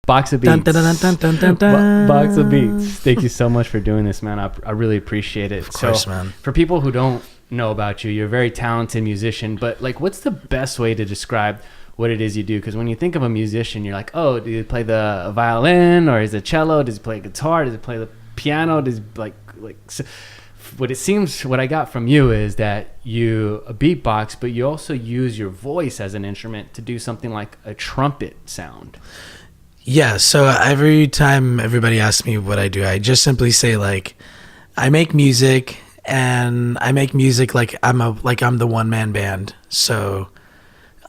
Box of Dun, Beats. dun, dun, dun, dun, dun, dun. Box of Beats. Thank you so much for doing this, man. I really appreciate it. Of course, man. For people who don't know about you, you're a very talented musician, but like, what's the best way to describe what it is you do? Because when you think of a musician, you're like, oh, do you play the violin, or is it cello? Does he play guitar? Does he play the piano? Does he so what I got from you is that you beatbox, but you also use your voice as an instrument to do something like a trumpet sound. Yeah, so every time everybody asks me what I do, I just simply say like, I make music, and I make music like I'm the one man band. So,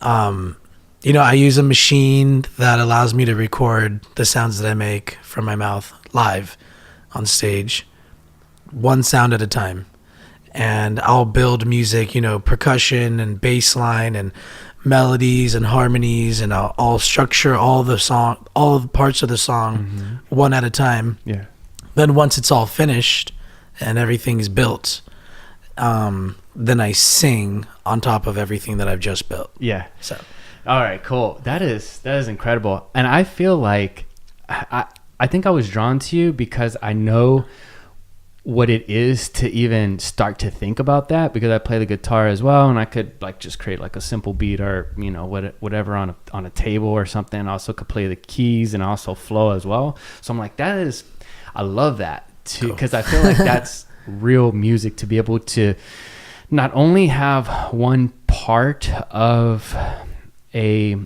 I use a machine that allows me to record the sounds that I make from my mouth live on stage, one sound at a time. And I'll build music, percussion and bass line and melodies and harmonies, and I'll structure all the parts of the song one at a time. Yeah. Then once it's all finished and everything's built, then I sing on top of everything that I've just built. Yeah. So, all right, cool. That is incredible. And I feel like I think I was drawn to you because I know what it is to even start to think about that, because I play the guitar as well, and I could like just create like a simple beat or whatever on a table or something. I also could play the keys and also flow as well. So I'm like, I love that too, because I feel like that's real music, to be able to not only have one part of a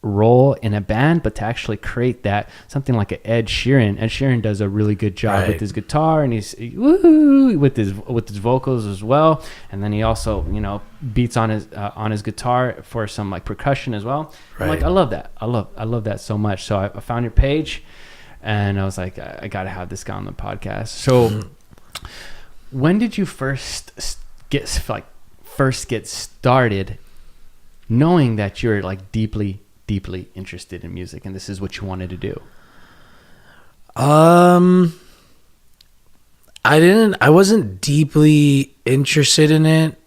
role in a band, but to actually create that, something like an Ed Sheeran does a really good job with his guitar, and he's with his vocals as well, and then he also beats on his guitar for some like percussion as well. I'm like, I love that. I love that so much. So I found your page, and I was like, I gotta have this guy on the podcast. So when did you first get started knowing that you're like deeply interested in music and this is what you wanted to do? I wasn't deeply interested in it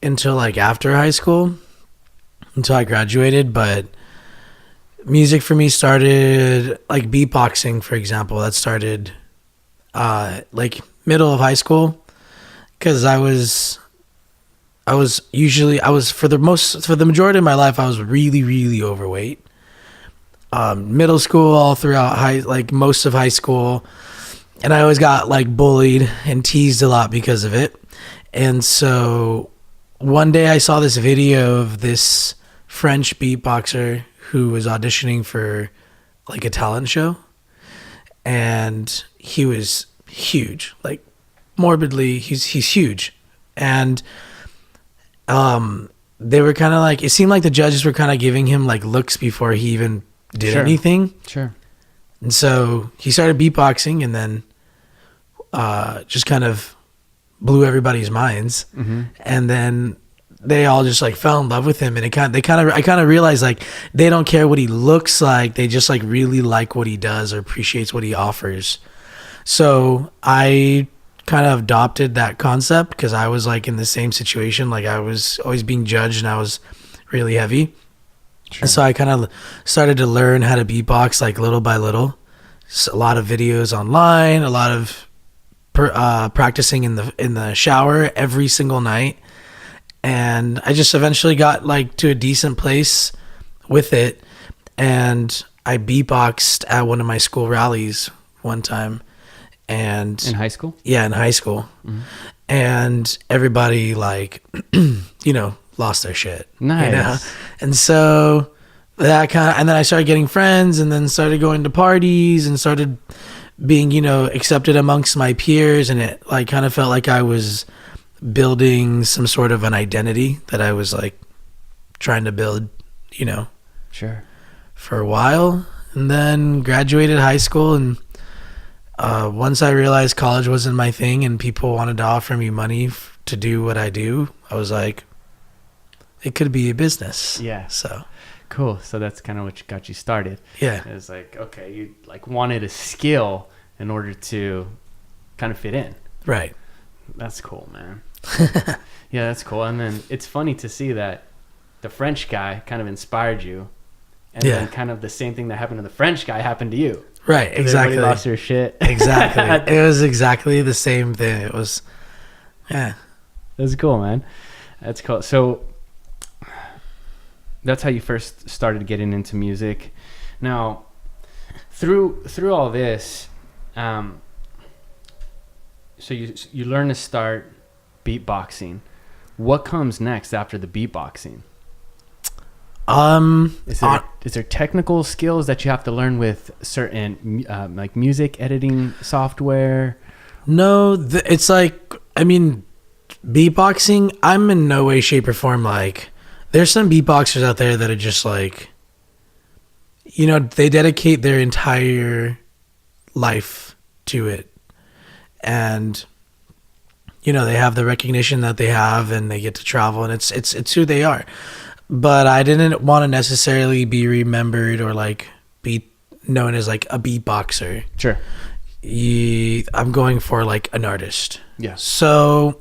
until like after high school, until I graduated. But music for me started like beatboxing, for example. That started like middle of high school, because for the majority of my life, I was really, really overweight. Middle school, all throughout most of high school. And I always got like bullied and teased a lot because of it. And so one day I saw this video of this French beatboxer who was auditioning for like a talent show. And he was huge, like morbidly, he's huge. And they were kind of like, it seemed like the judges were kind of giving him like looks before he even did anything. Sure. And so he started beatboxing, and then just kind of blew everybody's minds. Mm-hmm. And then they all just like fell in love with him, and I kind of realized like they don't care what he looks like, they just like really like what he does or appreciates what he offers. So I kind of adopted that concept, because I was like in the same situation. Like I was always being judged, and I was really heavy. Sure. And so I kind of started to learn how to beatbox like little by little. So a lot of videos online, a lot of practicing in the shower every single night. And I just eventually got like to a decent place with it. And I beatboxed at one of my school rallies one time. And in high school? Yeah, in high school. Mm-hmm. And everybody like, lost their shit. Nice. And so and then I started getting friends, and then started going to parties, and started being, accepted amongst my peers. And it like kind of felt like I was building some sort of an identity that I was like trying to build, Sure. for a while. And then graduated high school, and once I realized college wasn't my thing and people wanted to offer me money to do what I do, I was like, it could be a business. Yeah. So cool. So that's kind of what got you started. Yeah. It was like, okay, you like wanted a skill in order to kind of fit in. Right. That's cool, man. Yeah, that's cool. And then it's funny to see that the French guy kind of inspired you, And then kind of the same thing that happened to the French guy happened to you. Right, exactly. Everybody lost their shit. Exactly. It was exactly the same thing. It was, yeah. That's cool, man. That's cool. So that's how you first started getting into music. Now, through all this, so you learn to start beatboxing. What comes next after the beatboxing? Is there technical skills that you have to learn with certain like music editing software? No, it's like, I mean, beatboxing, I'm in no way, shape, or form like, there's some beatboxers out there that are just like, you know, they dedicate their entire life to it. And, you know, they have the recognition that they have and they get to travel and it's who they are. But I didn't want to necessarily be remembered or like be known as like a beatboxer. Sure. I'm going for like an artist. Yeah. So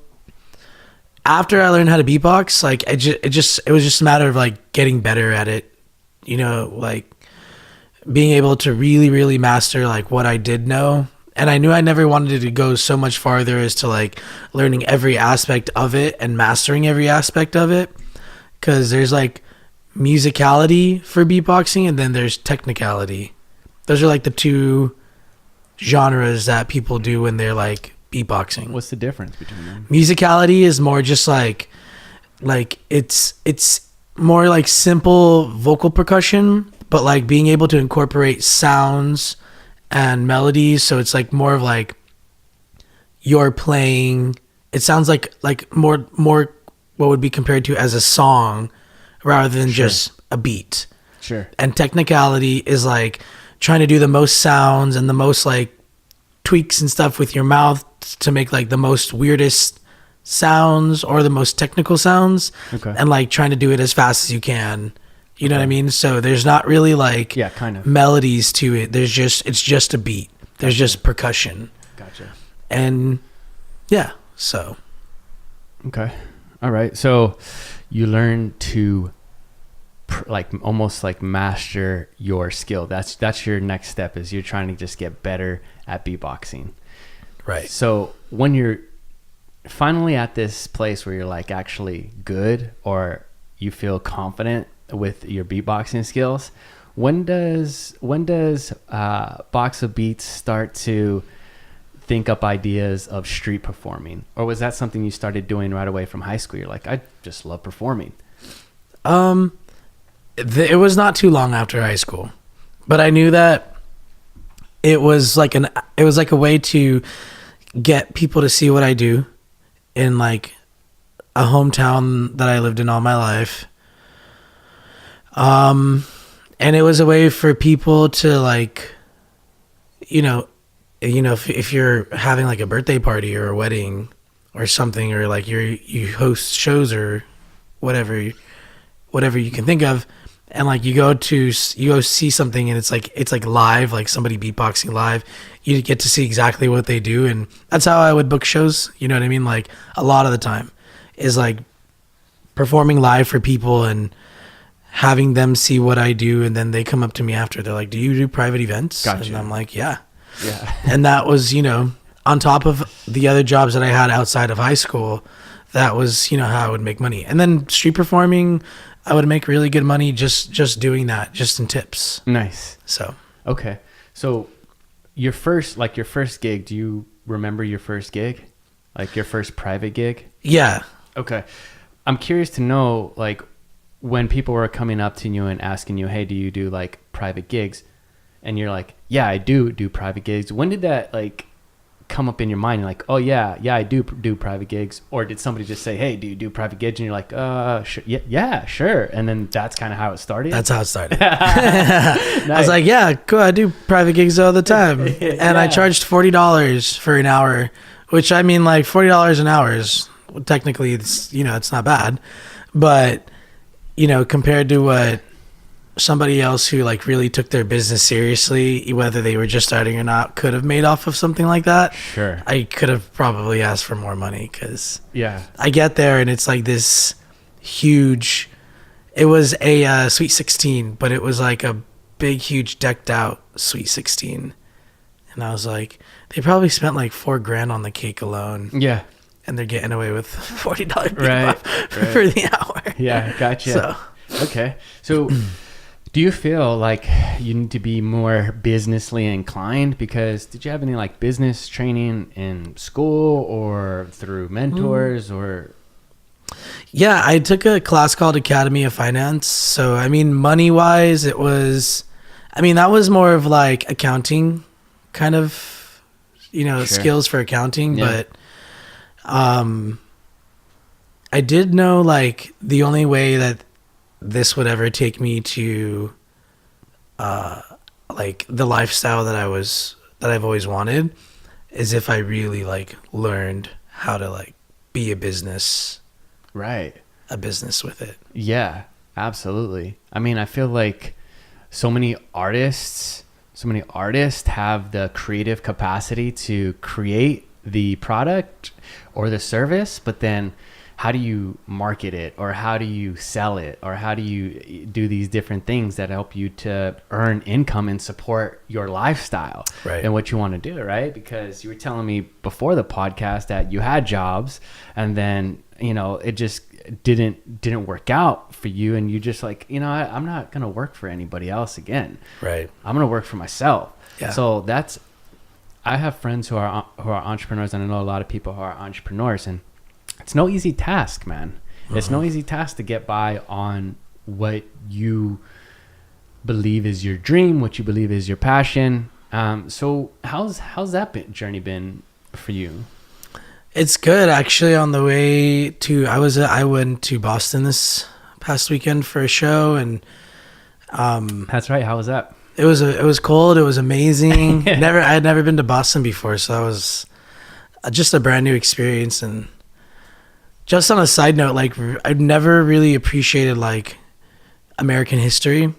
after I learned how to beatbox, like it was just a matter of like getting better at it, you know, like being able to really, really master like what I did know. And I knew I never wanted to go so much farther as to like learning every aspect of it and mastering every aspect of it. Because there's like musicality for beatboxing and then there's technicality. Those are like the two genres that people do when they're like beatboxing. What's the difference between them? Musicality is more just like it's more like simple vocal percussion, but like being able to incorporate sounds and melodies. So it's like more of like you're playing. It sounds like more what would be compared to as a song rather than just a beat. Sure. And technicality is like trying to do the most sounds and the most like tweaks and stuff with your mouth to make like the most weirdest sounds or the most technical sounds. Okay. And like trying to do it as fast as you can. You know what I mean? So there's not really like kind of melodies to it. It's just a beat. There's just percussion. Gotcha. And yeah, so. Okay. All right. So you learn to like almost like master your skill. That's your next step, is you're trying to just get better at beatboxing. Right. So when you're finally at this place where you're like actually good or you feel confident with your beatboxing skills, when does Box of Beats start to think up ideas of street performing? Or was that something you started doing right away from high school? You're like, I just love performing. It was not too long after high school, but I knew that it was like a way to get people to see what I do in like a hometown that I lived in all my life. And it was a way for people to like, if you're having like a birthday party or a wedding or something, or like you host shows or whatever you can think of, and like you go see something and it's like live, like somebody beatboxing live, you get to see exactly what they do. And that's how I would book shows. You know what I mean? Like a lot of the time is like performing live for people and having them see what I do. And then they come up to me after, they're like, do you do private events? Gotcha. And I'm like, yeah. And that was, on top of the other jobs that I had outside of high school, that was, how I would make money. And then street performing, I would make really good money just doing that, just in tips. Nice. So. Okay. So your first gig, do you remember your first gig? Like your first private gig? Yeah. Okay. I'm curious to know, like, when people were coming up to you and asking you, hey, do you do like private gigs? And you're like, yeah, I do private gigs. When did that like come up in your mind? You're like, oh yeah, I do private gigs. Or did somebody just say, hey, do you do private gigs? And you're like, sure, yeah, sure. And then that's kind of how it started. That's how it started. Nice. I was like, yeah, cool. I do private gigs all the time. And I charged $40 for an hour, which I mean, like $40 an hour is technically, it's not bad, but compared to what somebody else who like really took their business seriously, whether they were just starting or not, could have made off of something like that. Sure. I could have probably asked for more money, because yeah, I get there and it's like this huge It was a Sweet 16, but it was like a big, huge, decked out Sweet 16. And I was like, they probably spent like $4,000 on the cake alone. Yeah. And they're getting away with $40 Right. for the hour. Yeah, gotcha. So, okay. So do you feel like you need to be more businessly inclined? Because did you have any like business training in school or through mentors or? yeah, I took a class called Academy of Finance. So, I mean, money wise, that was more of like accounting kind of, Sure. skills for accounting. Yeah. But I did know like the only way that this would ever take me to like the lifestyle that I've always wanted is if I really like learned how to like be a business Right. with it. Yeah, absolutely. I mean, I feel like so many artists have the creative capacity to create the product or the service, but then how do you market it, or how do you sell it, or how do you do these different things that help you to earn income and support your lifestyle Right. and what you want to do, right? Because you were telling me before the podcast that you had jobs and then, it just didn't work out for you, and you just like, I'm not going to work for anybody else again. Right. I'm going to work for myself. Yeah. So I have friends who are entrepreneurs, and I know a lot of people who are entrepreneurs, and it's no easy task, man. It's no easy task to get by on what you believe is your dream, what you believe is your passion. So how's that journey been for you? It's good actually. On the way to, I went to Boston this past weekend for a show, and That's right. How was that? it was cold. It was amazing. I had never been to Boston before, so that was just a brand new experience. And just on a side note, like I've never really appreciated like American history,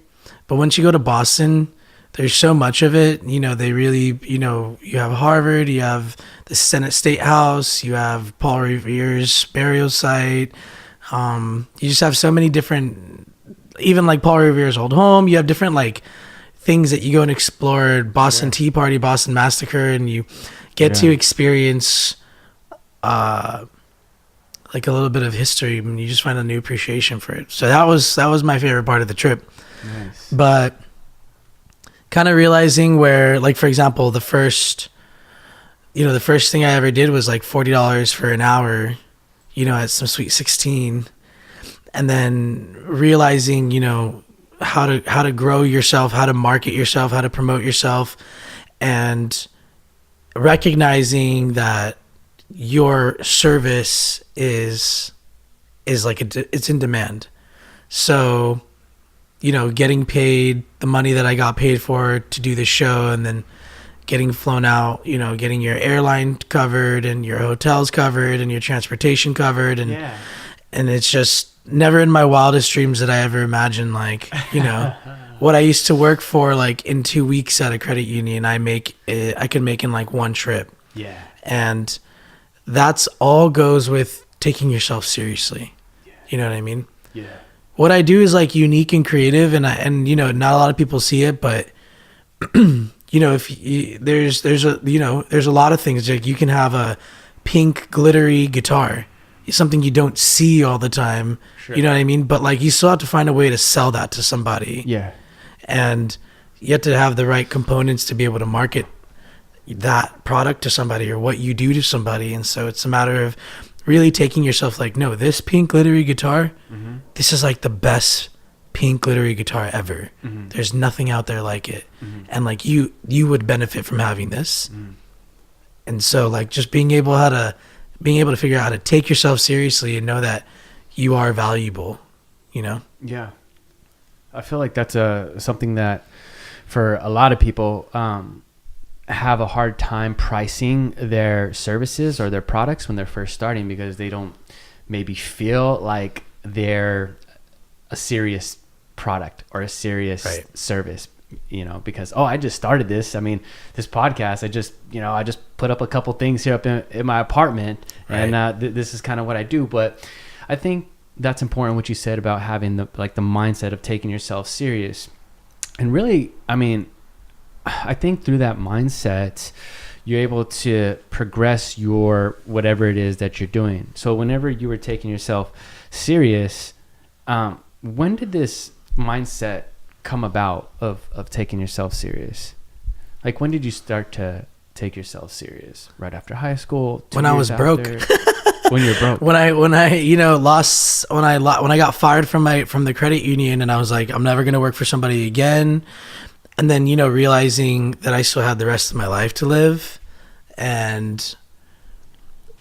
but once you go to Boston, there's so much of it. They really, you have Harvard, you have the Senate State House, you have Paul Revere's burial site. You just have so many different, even like Paul Revere's old home. You have different like things that you go and explore. Boston Tea Party, Boston Massacre, and you get to experience like a little bit of history, and you just find a new appreciation for it. So that was my favorite part of the trip. Nice. But kind of realizing where, like, for example, the first thing I ever did was like $40 for an hour, at some Sweet 16, and then realizing, how to grow yourself, how to market yourself, how to promote yourself, and recognizing that your service is like it's in demand. So, getting paid the money that I got paid for to do the show, and then getting flown out, getting your airline covered and your hotels covered and your transportation covered. And it's just never in my wildest dreams that I ever imagined, like, what I used to work for, like in 2 weeks at a credit union, I could make in like one trip. Yeah. And that's all goes with taking yourself seriously. Yeah. You know what I mean? Yeah. What I do is like unique and creative, and not a lot of people see it, but there's a lot of things. Like you can have a pink glittery guitar, it's something you don't see all the time. Sure. You know what I mean? But like you still have to find a way to sell that to somebody. Yeah. And you have to have the right components to be able to market that product to somebody, or what you do to somebody. And so it's a matter of really taking yourself like, no, this pink glittery guitar, this is like the best pink glittery guitar ever. There's nothing out there like it. And like you would benefit from having this. And so like just being able to figure out how to take yourself seriously and know that you are valuable, Yeah. I feel like that's something that for a lot of people have a hard time pricing their services or their products when they're first starting, because they don't maybe feel like they're a serious product or a serious service, because, I just started this. I mean, this podcast, I just put up a couple things here up in my apartment, and this is kind of what I do. But I think that's important what you said about having the mindset of taking yourself serious. And really, I mean, I think through that mindset, you're able to progress your whatever it is that you're doing. So whenever you were taking yourself serious, when did this mindset come about of taking yourself serious? Like, when did you start to take yourself serious? Right after high school? When I was broke. When you're broke. When I got fired from the credit union, and I was like, I'm never going to work for somebody again. And then, realizing that I still had the rest of my life to live. And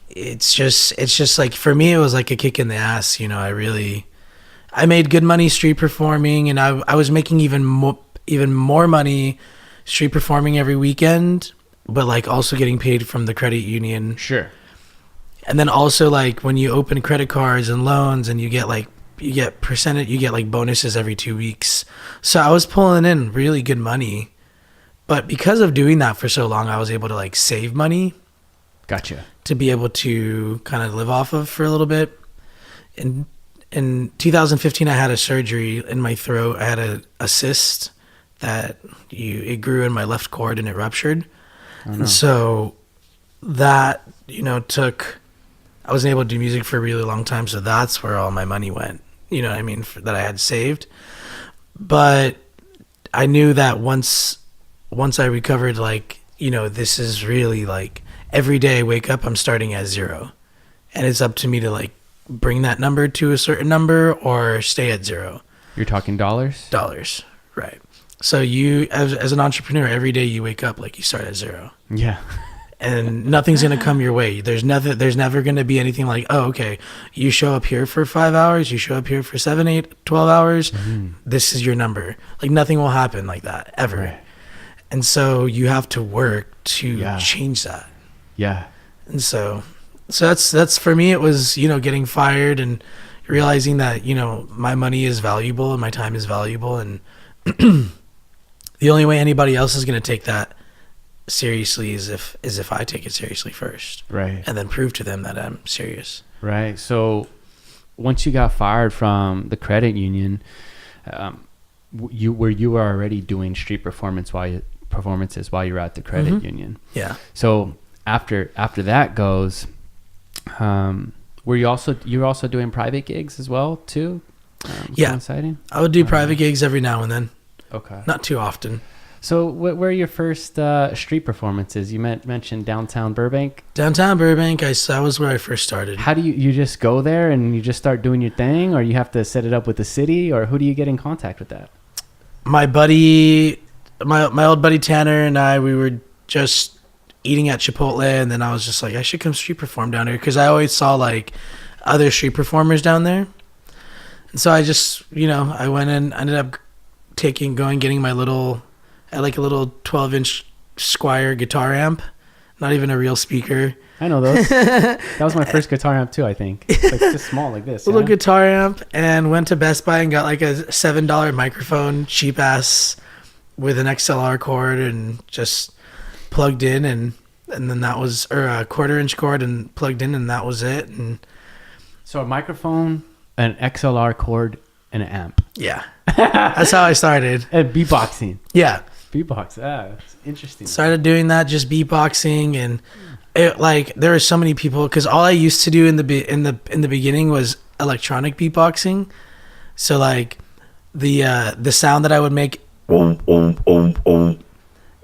it's just like, for me, it was like a kick in the ass. I made good money street performing, and I was making even more money street performing every weekend, but like also getting paid from the credit union. Sure. And then also, like, when you open credit cards and loans, and you get bonuses every 2 weeks. So I was pulling in really good money. But because of doing that for so long, I was able to like save money. Gotcha. To be able to kind of live off of for a little bit. In 2015, I had a surgery in my throat. I had a cyst that it grew in my left cord and it ruptured. Oh, no. And so that, I wasn't able to do music for a really long time. So that's where all my money went, that I had saved. But I knew that once I recovered, like, this is really like every day I wake up, I'm starting at 0. And it's up to me to like bring that number to a certain number or stay at 0. You're talking dollars? Dollars, right. So you, as an entrepreneur, every day you wake up, like, you start at 0. Yeah. And nothing's going to come your way. There's never going to be anything like, oh, okay, you show up here for 5 hours, you show up here for 7, 8, 12 hours. Mm-hmm. This is your number. Like, nothing will happen like that ever. Right. And so you have to work to change that. Yeah. And so that's for me, it was, getting fired and realizing that, my money is valuable and my time is valuable. And the only way anybody else is going to take that seriously is if I take it seriously first. Right. And then prove to them that I'm serious. Right. So once you got fired from the credit union, you were already doing street performances while you were at the credit mm-hmm. union. Yeah. So after that goes, were you also doing private gigs as well too? Yeah. Coinciding? I would do private gigs every now and then. Okay. Not too often. So where are your first street performances? You mentioned downtown Burbank. Downtown Burbank, that was where I first started. How do you just go there and you just start doing your thing, or you have to set it up with the city, or who do you get in contact with that? My old buddy Tanner and I, we were just eating at Chipotle, and then I was just like, I should come street perform down here, because I always saw like other street performers down there. And so I just, I went and ended up getting my little 12-inch Squier guitar amp, not even a real speaker. I know those. That was my first guitar amp too, I think. It's like just small like this. Little guitar amp, and went to Best Buy and got like a $7 microphone, cheap ass, with an XLR cord, and just plugged in, and then that was, or a 1/4-inch cord, and plugged in, and that was it. And so a microphone, an XLR cord, and an amp. Yeah. That's how I started. And beatboxing. Yeah. Beatbox. It's interesting. Started doing that, just beatboxing, and there were so many people, because all I used to do in the beginning was electronic beatboxing. So like the sound that I would make, and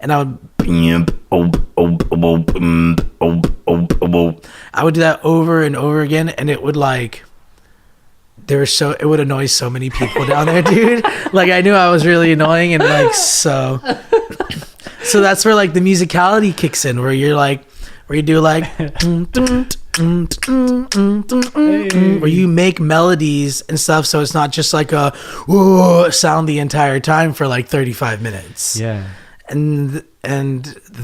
I would do that over and over again, and it would like, it would annoy so many people down there, dude. Like, I knew I was really annoying, and like, so that's where like the musicality kicks in, where you do like where you make melodies and stuff, so it's not just like a whoa sound the entire time for like 35 minutes. Yeah. And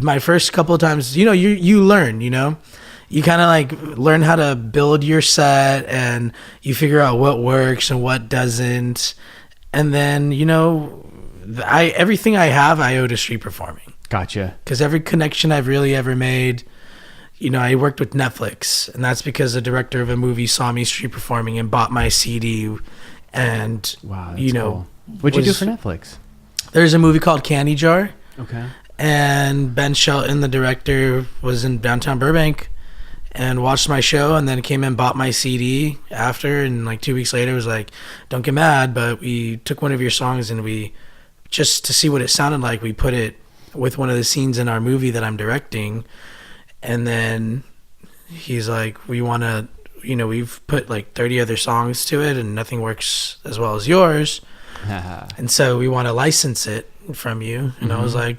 my first couple of times, you learn, you kind of like learn how to build your set, and you figure out what works and what doesn't. And then, everything I have, I owe to street performing. Gotcha. Because every connection I've really ever made, I worked with Netflix, and that's because the director of a movie saw me street performing and bought my CD. And wow, that's cool. What'd you do for Netflix? There's a movie called Candy Jar. Okay. And Ben Shelton, the director, was in downtown Burbank and watched my show, and then came and bought my CD after. And like 2 weeks later was like, don't get mad, but we took one of your songs and we, just to see what it sounded like, we put it with one of the scenes in our movie that I'm directing. And then he's like, we want to, we've put like 30 other songs to it and nothing works as well as yours. And so we want to license it from you. And I was like,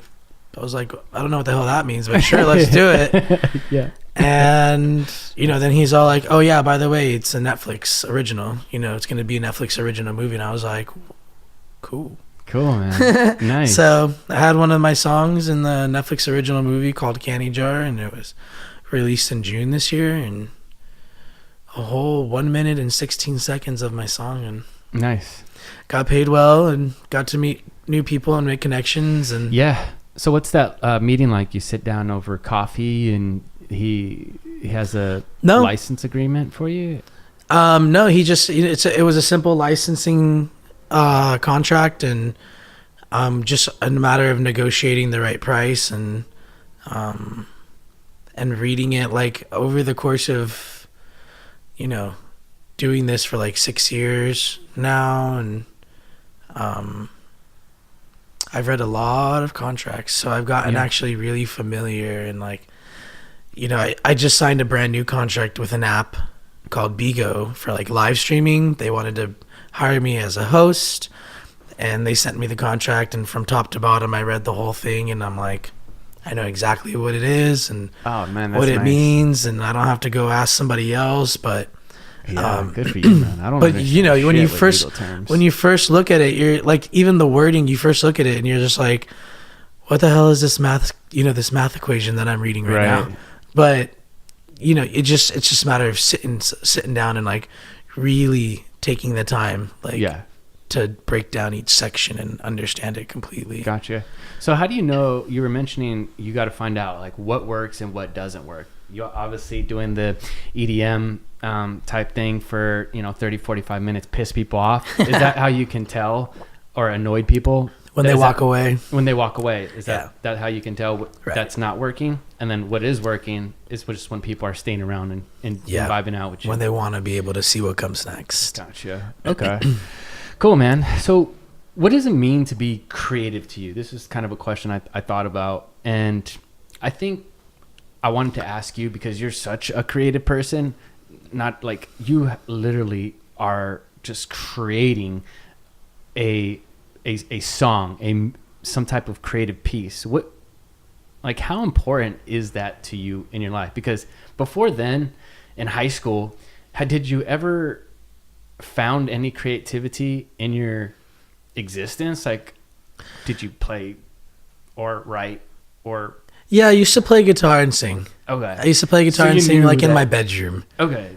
I don't know what the hell that means, but sure, let's do it. Yeah. And, then he's all like, oh yeah, by the way, it's a Netflix original, it's going to be a Netflix original movie. And I was like, cool. Cool, man. Nice. So I had one of my songs in the Netflix original movie called Candy Jar, and it was released in June this year, and a whole 1 minute and 16 seconds of my song, and nice. Got paid well and got to meet new people and make connections. And yeah. So what's that meeting like? You sit down over coffee and he has a license agreement for you? No, he just, it was a simple licensing contract, and just a matter of negotiating the right price and reading it like over the course of, doing this for like 6 years now. And I've read a lot of contracts, so I've gotten actually really familiar. And like, I just signed a brand new contract with an app called Bigo for like live streaming. They wanted to hire me as a host, and they sent me the contract, and from top to bottom I read the whole thing, and I'm like, I know exactly what it is and what it means, and I don't have to go ask somebody else. But good for you, man. I don't. But when you first look at it, you're like, even the wording, you first look at it and you're just like, what the hell is this math? This math equation that I'm reading right now. But it's just a matter of sitting down and like really taking the time, to break down each section and understand it completely. Gotcha. So how do you know? You were mentioning you got to find out like what works and what doesn't work. You're obviously doing the EDM type thing for 30, 45 minutes, piss people off. Is that how you can tell, or annoy people when they walk away? When they walk away, is that how you can tell that's not working? And then what is working is just when people are staying around and vibing out with you. When they want to be able to see what comes next. Gotcha. Okay. Cool, man. So what does it mean to be creative to you? This is kind of a question I thought about, and I think I wanted to ask you because you're such a creative person. Not like you literally are just creating a song, some type of creative piece. How important is that to you in your life? Because before then, in high school, did you ever found any creativity in your existence? Like, did you play or write or? Yeah, I used to play guitar and sing. Okay. I used to play guitar and sing like in my bedroom. Okay.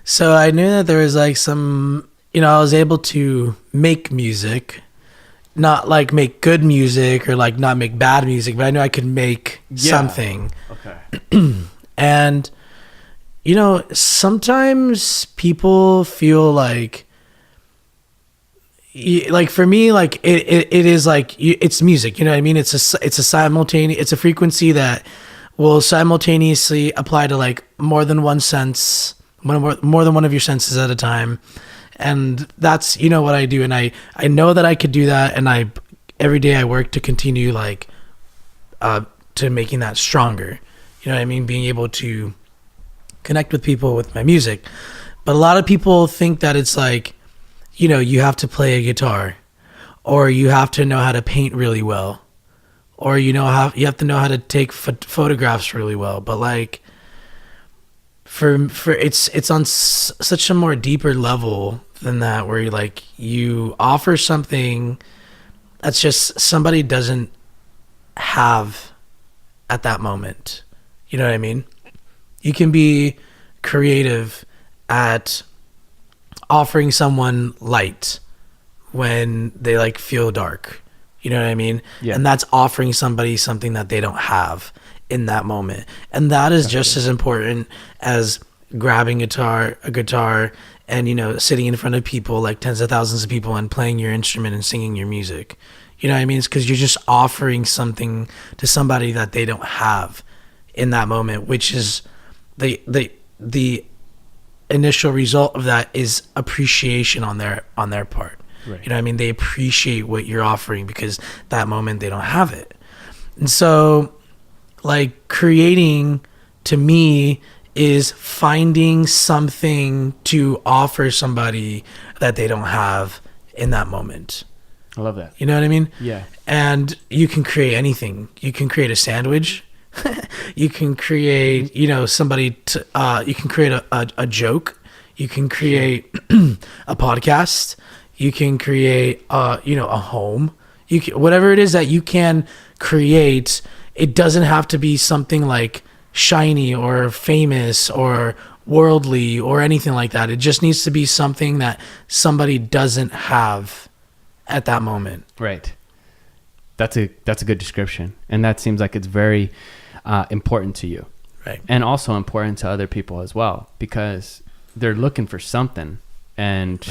So I knew that there was like some, I was able to make music, not like make good music or like not make bad music, but I knew I could make something. Okay. And, sometimes people feel like for me, like it is like, it's music, you know what I mean? It's a frequency that will simultaneously apply to like more than one sense, more than one of your senses at a time. And that's, what I do. And I know that I could do that. And every day I work to continue to making that stronger, you know what I mean? Being able to connect with people with my music. But a lot of people think that it's like, you have to play a guitar, or you have to know how to paint really well, or you have to know how to take photographs really well. But like for it's on such a more deeper level than that, where you offer something that's just somebody doesn't have at that moment. You know what I mean? You can be creative at offering someone light when they feel dark. You know what I mean? Yeah. And that's offering somebody something that they don't have in that moment. And that is just as important as grabbing a guitar and, you know, sitting in front of people, like tens of thousands of people, and playing your instrument and singing your music. You know what I mean? It's because you're just offering something to somebody that they don't have in that moment, which is the initial result of that is appreciation on their part. Right. You know what I mean? They appreciate what you're offering because that moment they don't have it. And so, like, creating to me is finding something to offer somebody that they don't have in that moment. I love that. You know what I mean? Yeah. And you can create anything. You can create a sandwich. You can create, you know, you can create a joke. You can create a podcast. You can create, you know, a home. Whatever it is that you can create, it doesn't have to be something like shiny or famous or worldly or anything like that. It just needs to be something that somebody doesn't have at that moment. Right. That's a good description. And that seems like it's very important to you. Right. And also important to other people as well, because they're looking for something. And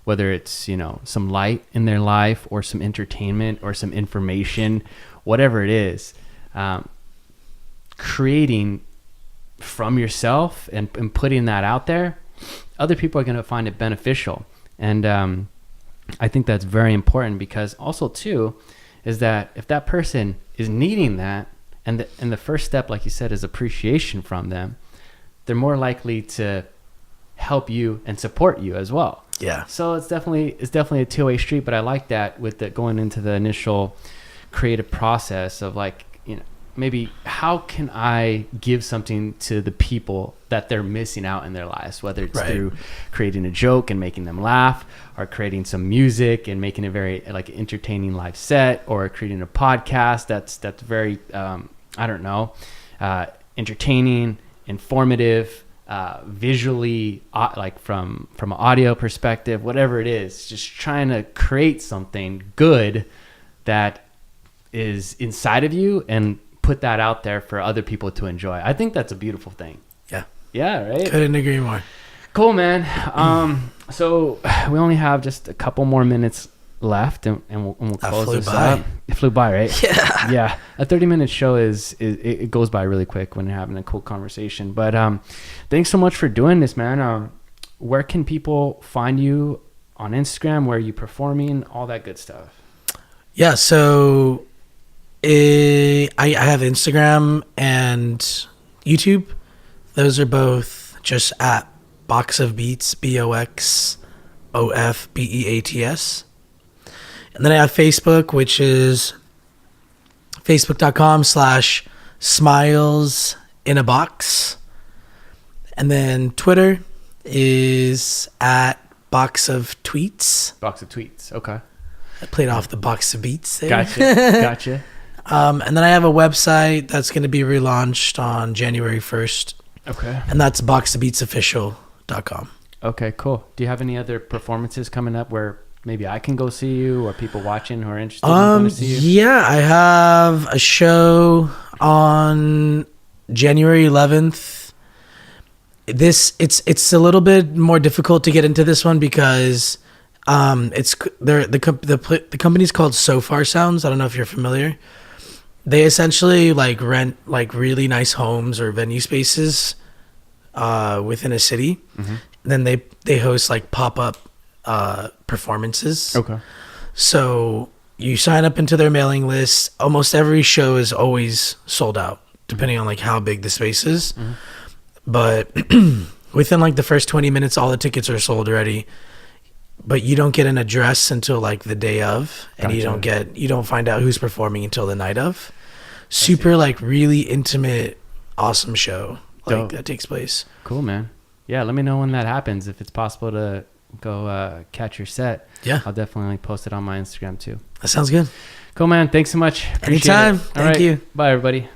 whether it's, you know, some light in their life or some entertainment or some information, whatever it is, creating from yourself and putting that out there, other people are going to find it beneficial. And I think that's very important, because also too is that if that person is needing that, and the first step, like you said, is appreciation from them, they're more likely to help you and support you as well. Yeah. So it's definitely a two-way street. But I like that with going into the initial creative process of, like, you know, maybe how can I give something to the people that they're missing out in their lives, whether it's through creating a joke and making them laugh, or creating some music and making a very, like, entertaining live set, or creating a podcast that's very entertaining, informative, visually, like from an audio perspective, whatever it is, just trying to create something good that is inside of you and put that out there for other people to enjoy. I think that's a beautiful thing. Yeah, right? Couldn't agree more. Cool, man. So we only have just a couple more minutes left, and we'll close this up. It flew by, right? Yeah. A 30-minute show it goes by really quick when you're having a cool conversation. But thanks so much for doing this, man. Where can people find you on Instagram? Where are you performing? All that good stuff. Yeah, so I have Instagram and YouTube. Those are both just at Box of Beats, BOXOFBEATS. And then I have Facebook, which is facebook.com/smilesinabox. And then Twitter is at Box of Tweets. Box of Tweets. Okay. I played off the Box of Beats there. Gotcha. And then I have a website that's going to be relaunched on January 1st. Okay. And that's boxofbeatsofficial.com. Okay, cool. Do you have any other performances coming up where maybe I can go see you, or people watching who are interested in going to see you? Yeah, I have a show on January 11th. It's a little bit more difficult to get into this one because the company's called So Far Sounds. I don't know if you're familiar. They essentially like rent like really nice homes or venue spaces within a city. Mm-hmm. Then they host like pop-up performances. Okay. So you sign up into their mailing list. Almost every show is always sold out, depending on like how big the space is. Mm-hmm. But within like the first 20 minutes, all the tickets are sold already. But you don't get an address until like the day of, and gotcha. you don't find out who's performing until the night of. Super like really intimate, awesome show like that takes place. Cool, man. Yeah, let me know when that happens, if it's possible to go catch your set. Yeah, I'll definitely post it on my Instagram too. That sounds good. Cool, man. Thanks so much. Anytime. Thank you. Bye, everybody.